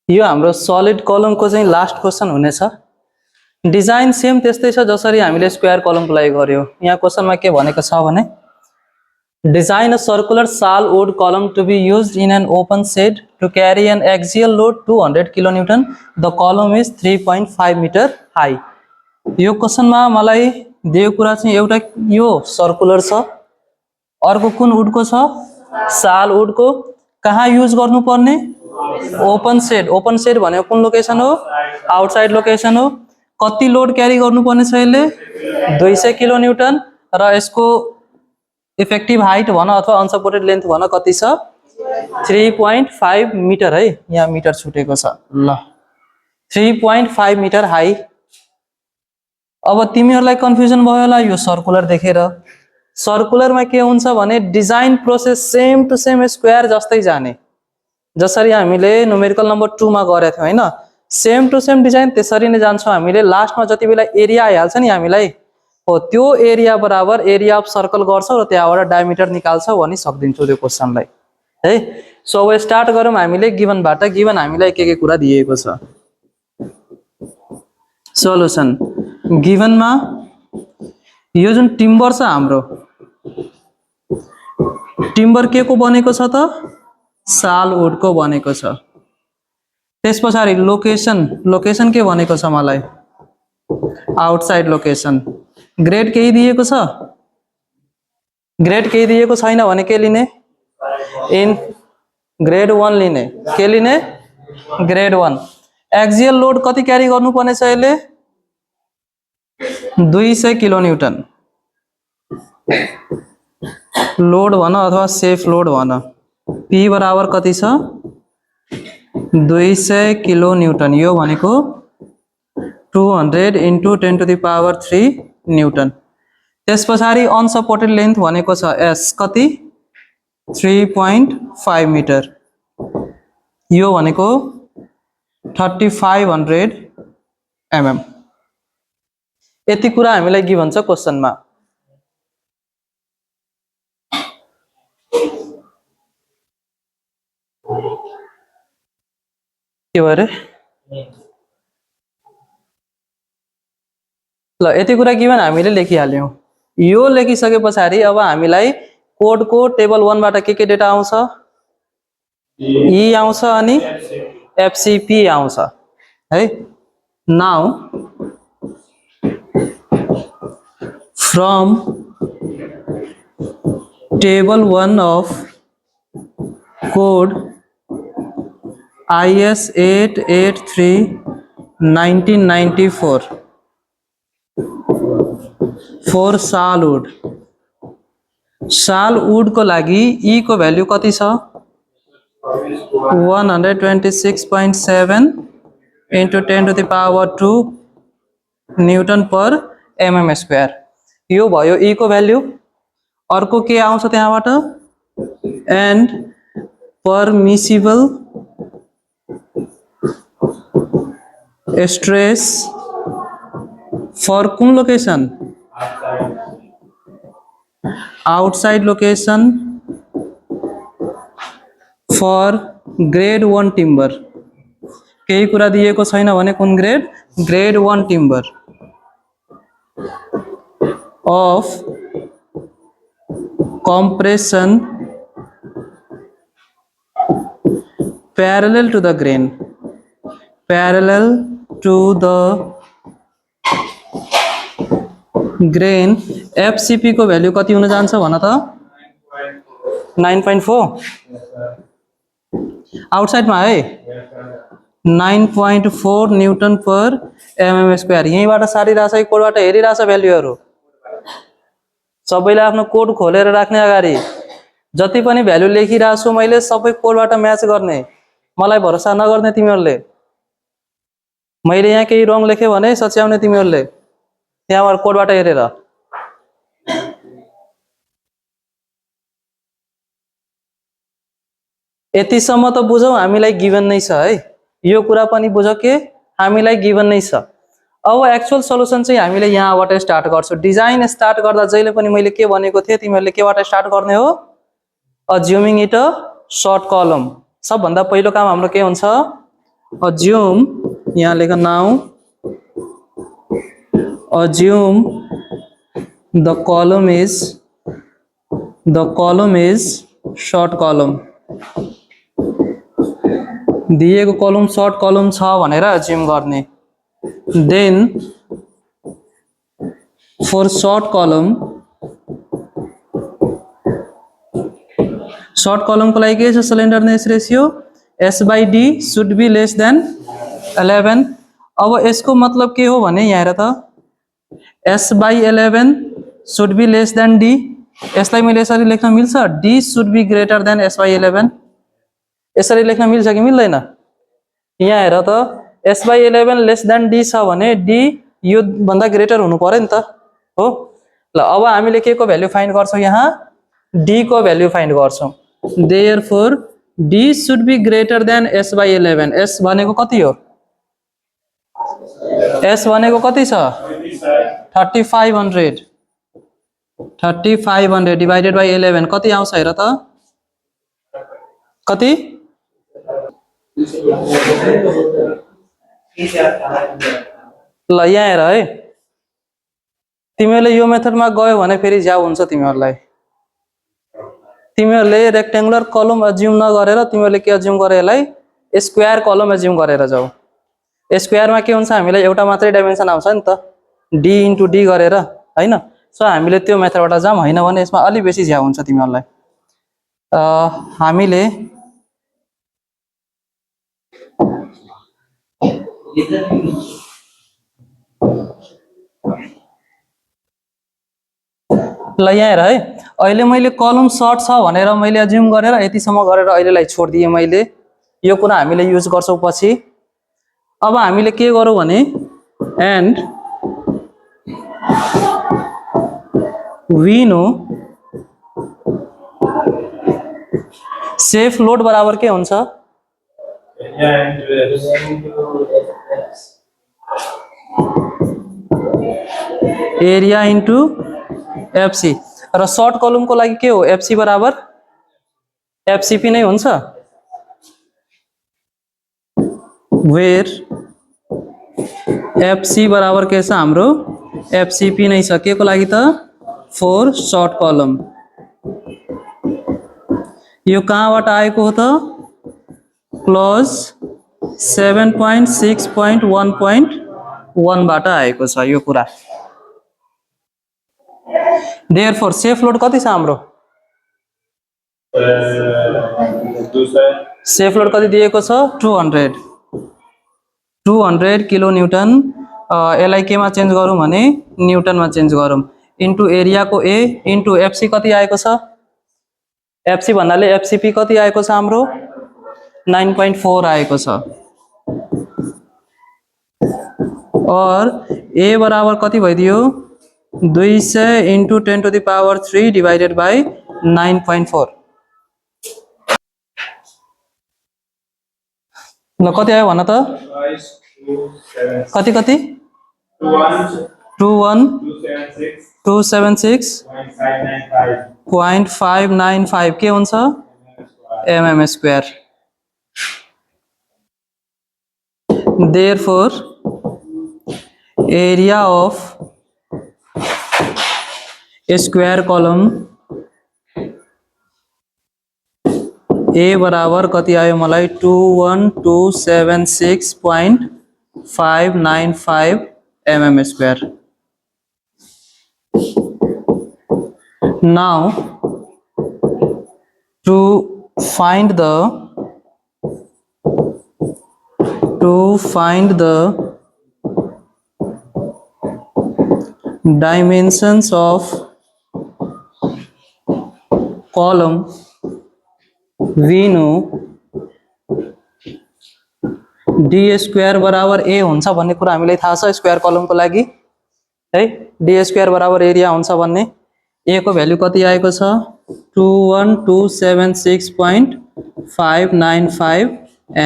यो हाम्रो सलिड कलमको चाहिँ लास्ट क्वेसन हुनेछ। डिजाइन सेम त्यस्तै छ जसरी हामीले स्क्वायर कलमको लागि गर्यो। यहाँ क्वेसनमा के भनेको छ भने design a circular sal wood column to be used in an open shed to carry an axial load 200 kilonewton. The column is 3.5 metre high. यो क्वेसनमा मलाई दिएको कुरा चाहिँ एउटा यो सर्कुलर छ, अर्को कुन वुडको छ? साल वुडको। कहाँ युज गर्नुपर्ने? Open shed. ओपन शेड भनेको कुन लोकेसन हो? आउटसाइड लोकेसन हो। कति लोड क्यारी गर्नुपर्ने छ यसले? 200 किलोन्युटन। र यसको इफेक्टिभ हाइट भन अथवा अनसपोर्टेड लेन्थ भन कति छ? 3.5 मिटर है। यहाँ मिटर छुटेको छ ल। 3.5 मिटर हाई। अब तिमीहरूलाई कन्फ्युजन भयो होला यो सर्कुलर देखेर। सर्कुलरमा के हुन्छ भने design process same to same square जस्तै जाने, जसरी हामीले न्युमेरिकल नम्बर 2 मा गरेका थियौं हैन। सेम टु सेम डिजाइन त्यसरी नै जान्छौं हामीले। लास्टमा जति बेला एरिया आइहाल्छ नि हामीलाई, हो त्यो एरिया बराबर एरिया अफ सर्कल गर्छौं र त्यहाँबाट डायमिटर निकाल्छौं भनि सक्दिन्छौं त्यो क्वेशनलाई है। सो अब स्टार्ट गरौँ हामीले गिभनबाट। गिभन हामीलाई के कुरा दिएको छ? सोलुसन। गिभनमा यो जुन टिम्बर छ हाम्रो, टिम्बर के को बनेको छ त? सालवुड को बनेको छ। त्यसपछि लोकेसन। लोकेसन के भनेको छ मलाई? Outside location. ग्रेड केही दिएको छ? ग्रेड केही दिएको छैन भने के लिने? इन ग्रेड 1 लिने। के लिने? ग्रेड 1। एक्सियल लोड कति क्यारी गर्नुपर्ने छ यसले? 200 किलोन्युटन लोड भन अथवा सेफ लोड भन। पी बराबर कति छ? 200 किलोन्युटन। यो भनेको 200 इन्टु 10⁻³ न्युटन। त्यसपछि अनसपोर्टेड लेन्थ भनेको छ एस कति? 3.5 मिटर। यो भनेको 3500 mm। यति कुरा हामीलाई गिभन छ क्वेशनमा। के भरे? ल यति कुरा गिभन हामीले लेखिहाल्यौं। यो लेखिसके पछाडि अब हामीलाई कोडको टेबल 1 बाट के डेटा आउँछ? ई आउँछ अनि एफसीपी आउँछ है। Now from table 1 of code IS 883 1994 for sal wood. Sal wood को लागि ई को भ्यालु कति छ? 126.7 into 10⁻² newton per mm square. यो भयो ई को भ्यालु। अर्को के आउँछ त्यहाँबाट? एन्ड परमिसिबल स्ट्रेस फर कुन location? Outside location for grade 1 timber. केही कुरा दिएको छैन भने कुन grade? Grade 1 timber of compression parallel to the grain, parallel to the grain। FCP को भ्यालु कति हुन जान्छ भन त? 9.4 आउटसाइडमा है। 9.4 न्युटन पर mm स्क्वायर। यहीँबाट सारिरहेछ कि कोडबाट हेरिरहेछ भ्यालुहरू? सबैले आफ्नो कोड खोलेर राख्ने। अगाडि जति पनि भ्यालु लेखिरहेको छु मैले सबै कोडबाट म्याच गर्ने। मलाई भरोसा नगर्ने तिमीहरूले। मैले यहाँ केही रङ लेखे भने सच्याउने तिमीहरूले त्यहाँबाट कोडबाट हेरेर। यतिसम्म त बुझौ हामीलाई गिभन नै छ है। यो कुरा पनि बुझ के हामीलाई गिभन नै छ। अब एक्चुअल सल्युसन चाहिँ हामीले यहाँबाट स्टार्ट गर्छौं। डिजाइन स्टार्ट गर्दा जहिले पनि मैले के भनेको थिएँ तिमीहरूले केबाट स्टार्ट गर्ने हो? अज्युमिङ इट अ सर्ट कलम। सबभन्दा पहिलो काम हाम्रो के हुन्छ? अज्यूम, यहाँ लेखा now assume the column is short column. दिएको कलम शॉर्ट कलम छ भनेर अज्युम गर्ने। देन फर शॉर्ट कलम को लागि के छ slenderness ratio S/D should be less than 11। अब यसको मतलब के हो भने यहाँ हेर त S/11 should be less than D। यसलाई मैले यसरी लेख्न मिल्छ D should be greater than S/11। यसरी लेख्न मिल्छ कि मिल्दैन? यहाँ हेर त S/11 लेस देन D छ भने D यो भन्दा ग्रेटर हुनु पर्यो नि त हो। ल अब हामीले के को भ्यालु फाइन्ड गर्छौं, यहाँ D को भ्यालु फाइन्ड गर्छौं। Therefore D should be greater than S/11। S भनेको कति हो? S भनेको कति छ? 3500। 3500 डिवाइडेड बाइ 11 कति आउँछ हेर त? कति? ल यहाँ हेर है, तिमीहरूले यो मेथडमा गयो भने फेरि ज्याउ हुन्छ तिमीहरूलाई। तिमीहरूले रेक्टेंगुलर कलम अज्युम नगरेर तिमीहरूले के अज्युम गरे यसलाई स्क्वायर कलम अज्युम गरेर जाऊ। स्क्वायरमा के हुन्छ हामीलाई एउटा मात्रै डाइमेन्सन आउँछ नि त D इन्टु D गरेर हैन। सो हामीले त्यो मेथडबाट जाम, हैन भने यसमा अलि बेसी ज्याउ हुन्छ तिमीहरूलाई। हामीले ल यहाँ हेर है, अहिले मैले कलम सर्ट छ भनेर मैले अज्युम गरेर यतिसम्म गरेर अहिलेलाई छोड्दिएँ मैले। यो कुरा हामीले युज गर्छौं पछि। अब हामीले के गरौँ भने and we know safe load बराबर के हुन्छ? Area into FC. र सर्ट कलम को लागि के हो? एफसी बराबर एफसीपी नै हुन्छ। वेयर एफसी बराबर के छ हाम्रो? एफसीपी नै छ। के को लागि त? फोर सर्ट कलम। यो कहाँबाट आएको हो त? क्लज 7.6.1.1 बाट आएको छ यो कुरा। देयरफोर सेफ लोड कति छ हाम्रो? सेफ लोड कति दिएको छ? 200 किलो न्यूटन। यसलाई केमा चेन्ज गरौँ भने न्यूटनमा चेन्ज गरौँ। इन्टु एरिया को ए इन्टु एफसी कति आएको छ? एफसी भन्नाले एफसीपी कति आएको छ हाम्रो? 9.4 आएको छ। और ए बराबर कति भइदियो? 200 इन्टु 10⁻³ डिवाइडेड बाई 9.4। ल कति आयो भन त? कति कति? 21276.595 के हुन्छ? mm square. Therefore area of a square column A बराबर कति आयो मलाई? 21276.595 mm square। Now to find the dimensions of column we know D square बराबर A हुन्छ भन्ने कुरा हामीलाई थाहा छ स्क्वायर कलमको लागि है। D स्क्वायर बराबर एरिया हुन्छ भन्ने। A को भ्यालु कति आएको छ? 21276.595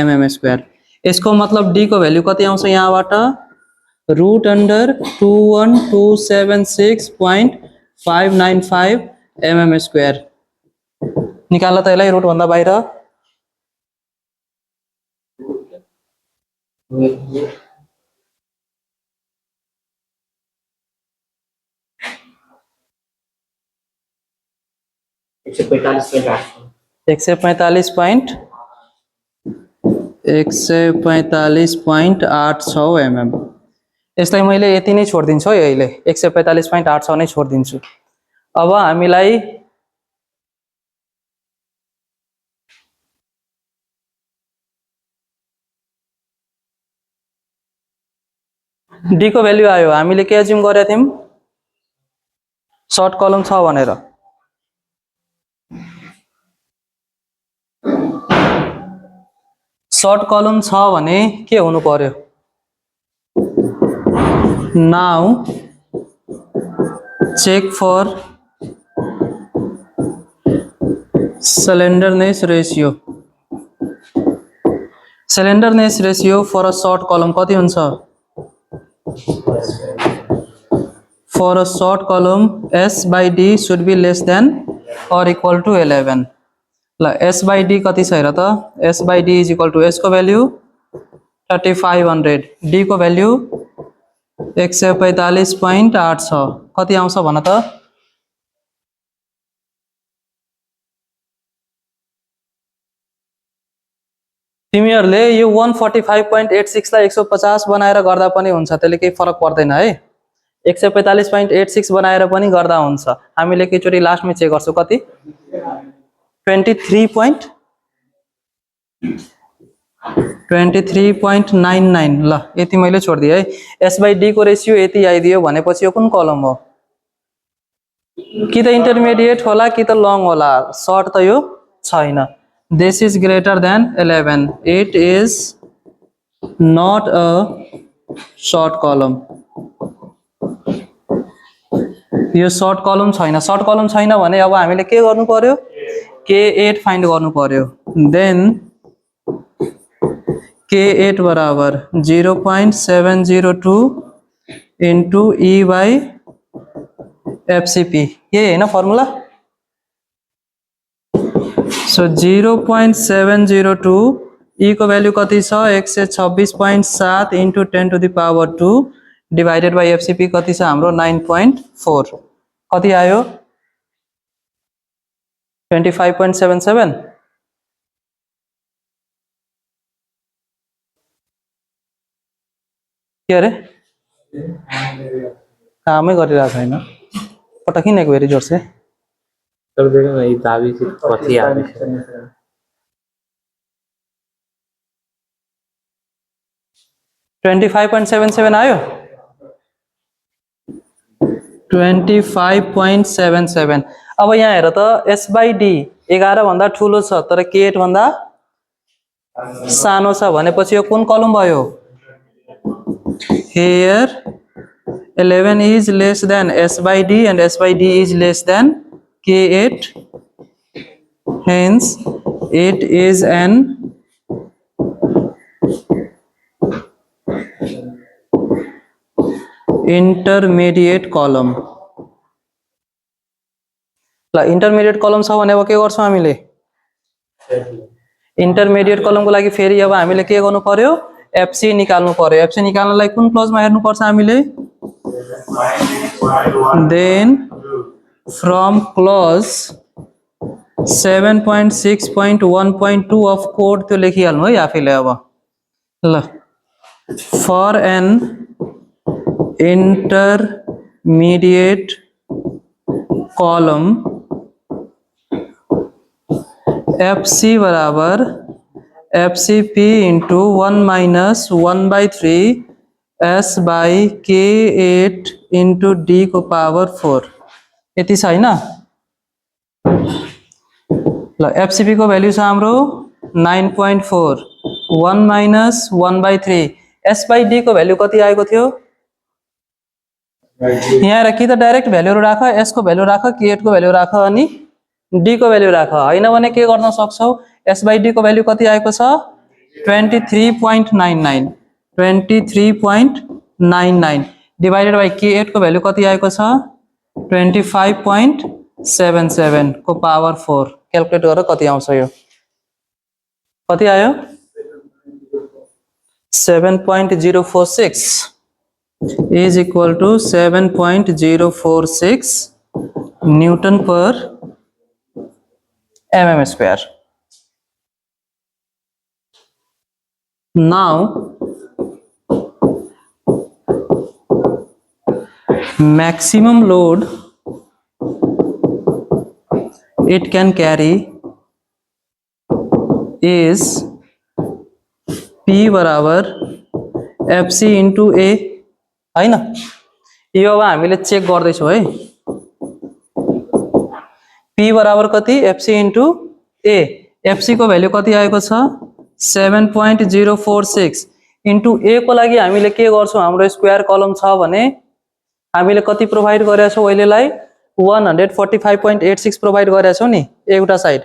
mm स्क्वायर। यसको मतलब D को भ्यालु कति आउँछ यहाँबाट? √276.595 mm स्क्वायर। निकाल्न त यसलाई रुट भन्दा बाहिर। 145.86 यसलाई मैले यति नै छोडिदिन्छु है अहिले 145.86 नै छोडिदिन्छु। अब हामीलाई डी को भ्यालु आयो, हामीले के एज्युम गरेका थियौं सर्ट कलम छ भनेर। सर्ट कलम छ भने के हुनु पर्यो, now check for slenderness ratio। slenderness ratio for a short column कति हुन्छ, for a short column s by d should be less than or equal to 11। ल s by d कति छ हेर त, s by d is equal to s को value 3500, d को value 145.8 छ, कति आउँछ भन त। तिमीहरुले यो 145.86 लाई 150 बनाएर गर्दा पनि हुन्छ, त्यसले केही फरक पर्दैन है। 145.86 बनाएर पनि गर्दा हुन्छ। हामीले एकैचोटी लास्टमा चेक गर्छौं कति 23.99। ल यति मैले छोड्दिए है। s by d को रेशियो यति आइदियो भनेपछि यो कुन कलम हो, कि त इन्टरमिडिएट होला कि त लङ होला, सर्ट त यो छैन। This is greater than 11, it is not a short column। यो सर्ट कलम छैन। सर्ट कलम छैन भने अब हामीले के गर्नु पर्यो, K8 फाइन्ड गर्नु पर्यो। देन K8 बराबर 0.702 into E by FCP, ये हैन फर्मुला। सो 0.702 E को भ्यालु कति छ 126.7 into 10 to the power 2 divided by FCP कति छ हाम्रो 9.4, कति आयो 25.77। के अरे कामै गरिरहेको छैन, पटकिन एक भेरी जोर से। तब देखो ना ये दाबी से कथी आ रही है। 25.77 आयो 25.77। अब यहाँ हेर त s by d 11 भन्दा ठूलो छ तर K8 भन्दा सानो छ भनेपछि यो कुन कलम भयो, here 11 is less than s by d and s by d is less than K8, hence it is an intermediate column। ल इन्टरमिडिएट कलम छ भने अब के गर्छौं हामीले, इन्टरमिडिएट कलमको लागि फेरि अब हामीले के गर्नु पर्यो, FC निकाल्नु पर्यो। FC निकाल्नलाई कुन क्लजमा हेर्नु पर्छ हामीले, then from clause 7.6.1.2 of code त्यो लेखिहाल्नु है आफैले। अब ल फर एन intermediate column FC बराबर FCP into 1 minus 1 by 3 S by K8 into D को पावर 4, यति छ हैन। ल FCP को भ्यालु छ हाम्रो 9.4, 1 minus 1 by 3 S by D को भ्यालु कति आएको थियो, यहाँ कि त डाइरेक्ट भ्यालुहरु राख, s को भ्यालु राख, K8 को भ्यालु राख अनि d को भ्यालु राख, हैन भने के गर्न सक्छौ s by d को भ्यालु कति आएको छ 23.99, 23.99 डिवाइडेड बाइ K8 को भ्यालु कति आएको छ 25.77 को पावर 4। क्याल्कुलेट गरेर कति आउँछ यो, कति आयो 7.046 is equal to 7.046 Newton per mm square. Now maximum load it can carry is P बराबर FC into A हैन यो अब हामीले चेक गर्दैछौँ है P बराबर कति FC into A FC को भ्यालु कति आएको छ 7.046 into A को लागि हामीले के गर्छौं हाम्रो स्क्वायर कलम छ भने हामीले कति प्रोवाइड गरेका छौं अहिलेलाई 145.86 प्रोवाइड गरेका छौं नि एउटा साइड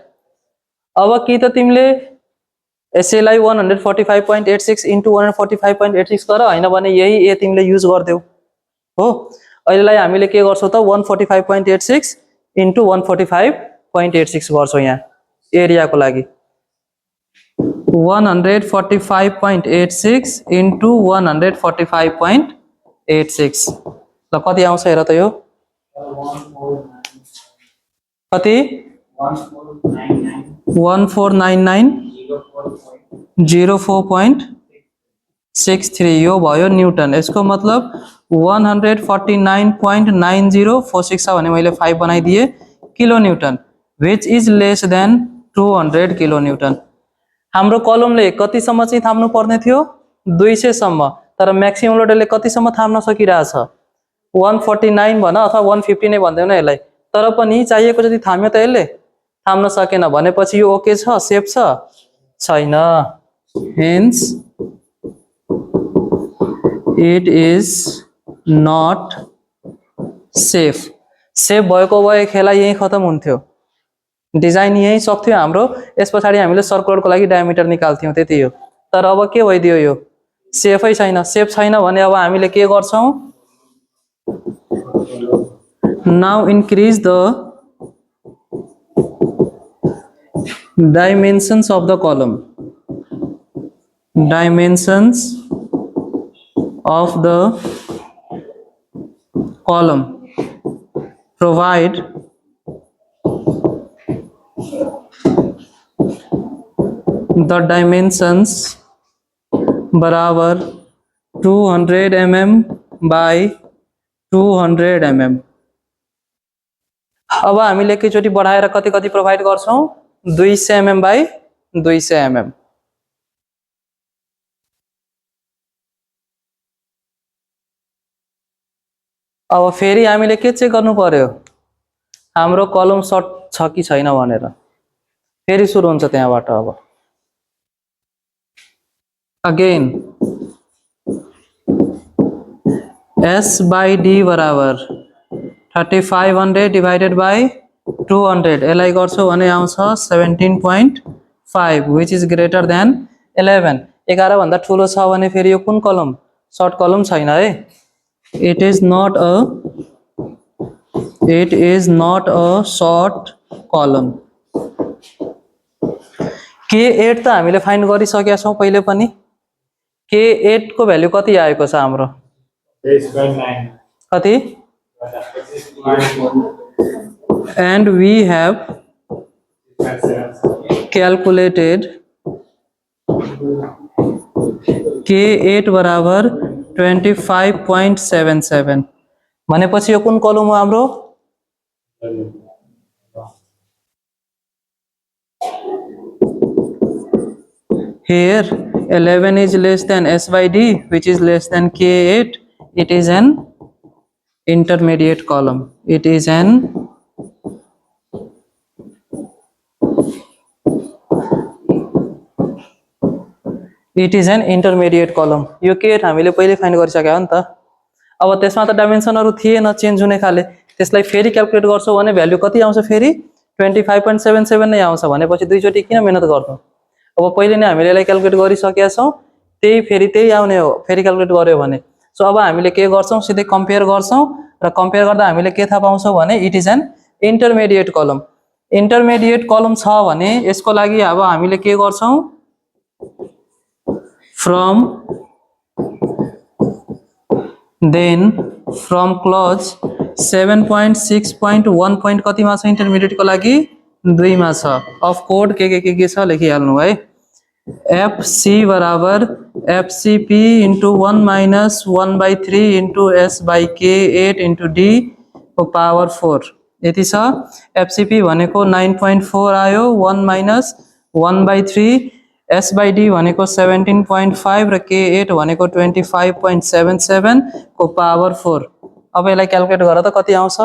अब के त तिमीले यसैलाई 145.86 into 145.86 गर हैन भने यही ए तिमीले युज गर्देऊ हो अहिलेलाई हामीले के गर्छौं त 145.86 into 145.86 गर्छौं यहाँ एरियाको लागि 145.86 into 145.86 ल कति आउँछ हेर त यो कति 1499.04.63 यो भयो न्यूटन यसको मतलब 149.9046 छ भने मैले 5 बनाइदिए kilo Newton which is less than 200 kilo Newton हाम्रो कलमले कति सम्म चाहिँ थाम्नु पर्ने थियो 200 सम्म तर म्याक्सिमम लोडले कति सम्म थाम्न सकिरहेछ 149 भन अथवा 150 नै भन्दैन यसलाई तर पनि चाहिएको जति थाम्यो त यसले थाम्न सकेन भनेपछि यो ओके छ सेफ छ छैन hence it is not safe safe भएको भए खेला यही खतम हुन्थ्यो डिजाइन यही सक्थ्यो हाम्रो यसपछि हामीले सर्कुलरको लागि डायमिटर निकाल्थ्यौं त्यति हो तर अब के भइदियो यो सेफै छैन सेफ छैन भने अब हामीले के गर्छौं now increase the dimensions of the column dimensions of the column provide the dimensions बराबर 200 mm by 200 mm अब हामीले एकैचोटी बढाएर कति कति प्रोवाइड गर्छौं 200 mm by 200 mm अब फेरि हामीले के चेक गर्नु पर्यो हाम्रो कलम सर्ट छ कि छैन भनेर फेरि सुरु हुन्छ त्यहाँबाट अब अगेन S by D बराबर 3500 divided by 200 यसलाई गर्छौ भने आउँछ 17.5 which is greater than 11 11 भन्दा ठूलो छ भने फेरि यो कुन कलम सर्ट कलम छैन है it is not a short column K8 त हामीले फाइन्ड गरिसकेका छौं पहिले पनि K8 को भ्यालु कति आएको छ हाम्रो कति and we have calculated K8 बराबर 25.77 भनेपछि यो कुन कलम हो हाम्रो here 11 is less than S by D which is less than K8 it is an intermediate column it is an intermediate column यो K8 हामीले पहिले फाइन्ड गरिसक्या हो नि त अब त्यसमा त डाइमेन्सनहरु थिएन चेन्ज हुने खाले त्यसलाई फेरि क्याल्कुलेट गर्छौ भने भ्यालु कति आउँछ फेरि 25.77 नै आउँछ भनेपछि दुई चोटी किन मेहनत गर्नु अब पहिले नै हामीले यसलाई क्याल्कुलेट गरिसकेका छौं त्यही फेरि त्यही आउने हो फेरि क्याल्कुलेट गर्यो भने सो अब हामीले के गर्छौं सिधै कम्पेयर गर्छौं र कम्पेयर गर्दा हामीले के थाहा पाउँछौं भने इट इज एन इन्टरमिडिएट कलम छ भने यसको लागि अब हामीले के गर्छौं from क्लोज 7.6.1 पॉइंट कतिमा छ इन्टरमिडिएट को लागि 2 मा छ। अफ कोड के छ लेखिहाल्नु है। FC बराबर FCP into 1 minus 1/3 into S/K 8 into D को पावर 4 यति छ। FCP भनेको 9.4 आयो, 1 minus 1/3 S/D भनेको 17.5 र K8 भनेको 25.77 को पावर 4। अब यसलाई क्याल्कुलेट गर त कति आउँछ।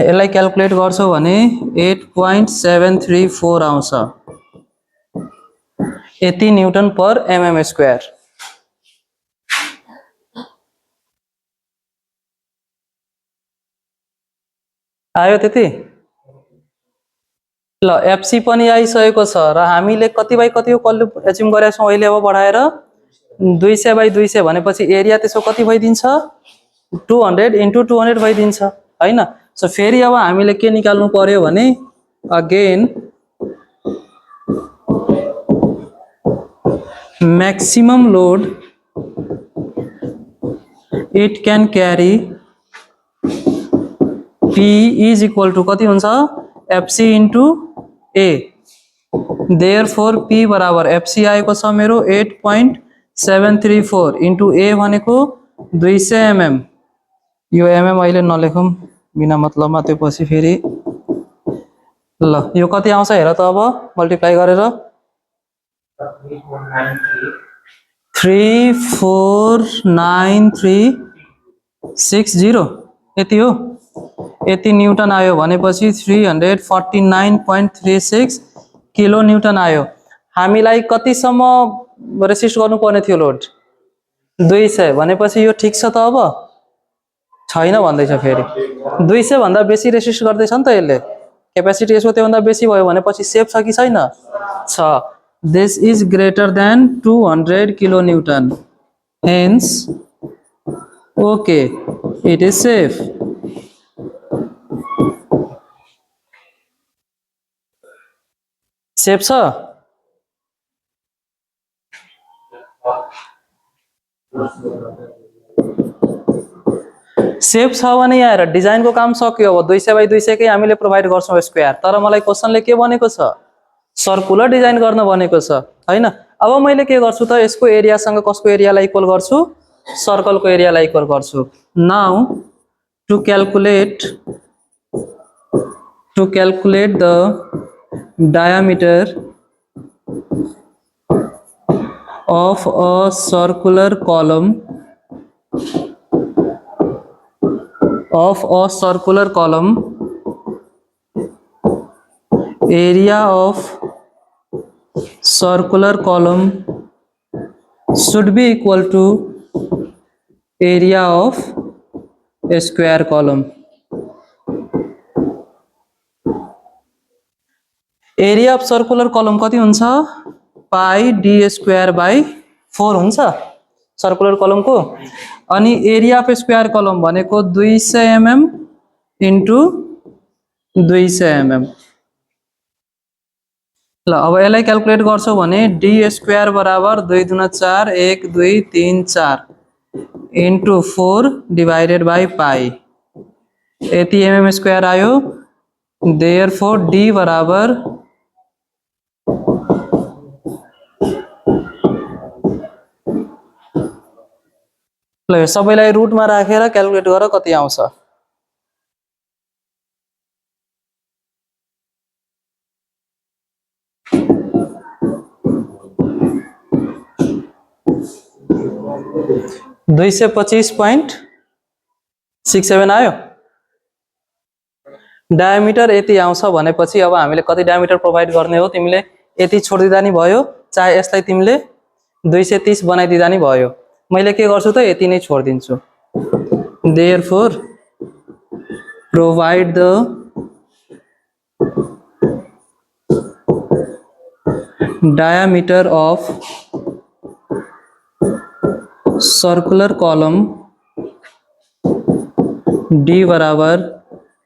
यसलाई क्याल्कुलेट गर्छौ भने 8.734 आउँछ। यति न्यूटन पर mm स्क्वायर। आयो त्यति। ल एफसी पनि आइसकेको छ र हामीले कति बाइ कति एज्युम गरेका छौं अहिले अब बढाएर 200/200 भनेपछि एरिया त्यसको कति भइदिन्छ 200 into 200 भइदिन्छ हैन। सो फेरि अब हामीले के निकाल्नु पर्यो भने again maximum load it can carry P is equal to कति हुन्छ FC into A। therefore P बराबर FC आएको छ मेरो 8.734 into A भनेको 200 mm। यो mm अहिले नलेखौं बिना मतलबमा, त्यो पछि फेरि ल यो कति आउँछ हेर त अब मल्टिप्लाई गरेर 349,360 यति हो। यति न्यूटन आयो भनेपछि 349.36 किलो न्यूटन आयो। हामीलाई कतिसम्म रेसिस्ट गर्नुपर्ने थियो लोड 200 भनेपछि यो ठीक छ त अब छैन भन्दैछ फेरि 200 भन्दा बेसी रेसिस्ट गर्दैछ नि त यसले। क्यापेसिटी यसको त्योभन्दा बेसी भयो भनेपछि सेफ छ कि छैन छ। This is greater than 200 kilo newton hence okay it is safe. Safe छ। सेफ छ भने यहाँ हेर डिजाइनको काम सक्यो। अब 200/200 कै हामीले प्रोभाइड गर्छौं स्क्वायर, तर मलाई क्वेशनले के भनेको छ सर्कुलर डिजाइन गर्न भनेको छ हैन। अब मैले के गर्छु त यसको एरियासँग कसको एरियालाई इक्वल गर्छु सर्कलको एरियालाई इक्वल गर्छु। Now to calculate the diameter of a circular column area of circular column should be equal to area of a square column। Area of circular कलम कति हुन्छ पाई d स्क्वायर बाई 4 हुन्छ सर्कुलर कलम को। अनि एरिया अफ स्क्वायर कलम भनेको 200 mm into 200 mm। ल अब यसलाई क्याल्कुलेट गर्छौ भने d स्क्वायर बराबर 2 दुना 4 1 2 3 4 into 4 डिवाइडेड बाई पाई यति mm स्क्वायर आयो। therefore d बराबर ल यो सबैलाई रुटमा राखेर क्याल्कुलेट गर कति आउँछ। दुई सय 25.67 आयो। डायमिटर यति आउँछ भनेपछि अब हामीले कति डायमिटर प्रोभाइड गर्ने हो तिमीले यति छोडिदिदा नि भयो, चाहे यसलाई तिमीले 230 बनाइदिदा नि भयो। मैले के गर्छु त यति नै छोडिदिन्छु। therefore provide the diameter of circular column d बराबर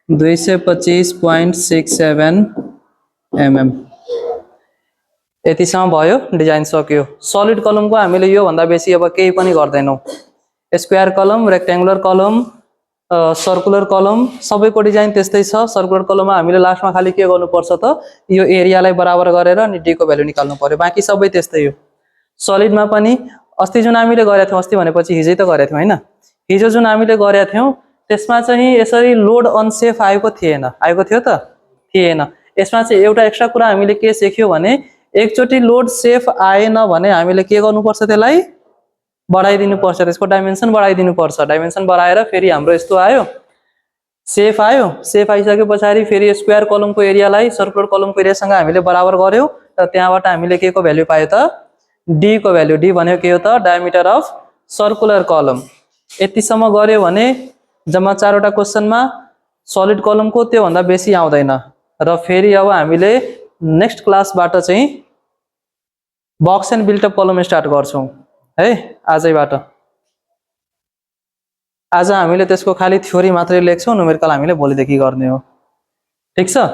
225.67 mm यतिसम्म भयो डिजाइन सक्यो सलिड कलमको हामीले यो भन्दा बेसी अब केही पनि गर्दैनौं स्क्वायर कलम रेक्टेंगुलर कलम सर्कुलर कलम सबैको डिजाइन त्यस्तै छ सर्कुलर कलममा हामीले लास्टमा खाली के गर्नुपर्छ त यो एरियालाई बराबर गरेर अनि डी को भ्यालु निकाल्नु पर्यो बाकी सबै त्यस्तै हो सलिडमा पनि अस्ति जुन हामीले गरेका थियौं अस्ति भनेपछि हिजै त गरेका थियौं हैन हिजो जुन हामीले गरेका थियौं त्यसमा चाहिँ यसरी लोड अनसेफ आएको थियो त थिएन यसमा चाहिँ एउटा एक्स्ट्रा कुरा हामीले के सिक्यौ भने एकचोटी लोड सेफ आएन भने हामीले के गर्नुपर्छ त्यसलाई बढाइदिनु पर्छ त्यसको डाइमेन्सन बढाइदिनु पर्छ डाइमेन्सन बढाएर फेरि हाम्रो यस्तो आयो सेफ आइसकेपछि फेरि स्क्वायर कलमको एरियालाई सर्कुलर कलमको एरियासँग हामीले बराबर गर्यौं र त्यहाँबाट हामीले के को भ्यालु पायो त डी को भ्यालु डी भनेको के हो त डायमिटर अफ सर्कुलर कलम यतिसम्म गर्यो भने जम्मा 4 वटा क्वेशनमा सलिड कलमको त्यो भन्दा बेसी आउँदैन र फेरि अब हामीले नेक्स्ट क्लासबाट चाहिँ बक्स एन्ड बिल्ट अप कलम स्टार्ट गर्छौं है आजैबाट आज हामीले त्यसको खाली थ्योरी मात्रै लेख्छौं न्युमेरिकल हामीले भोलिदेखि गर्ने हो ठीक छ।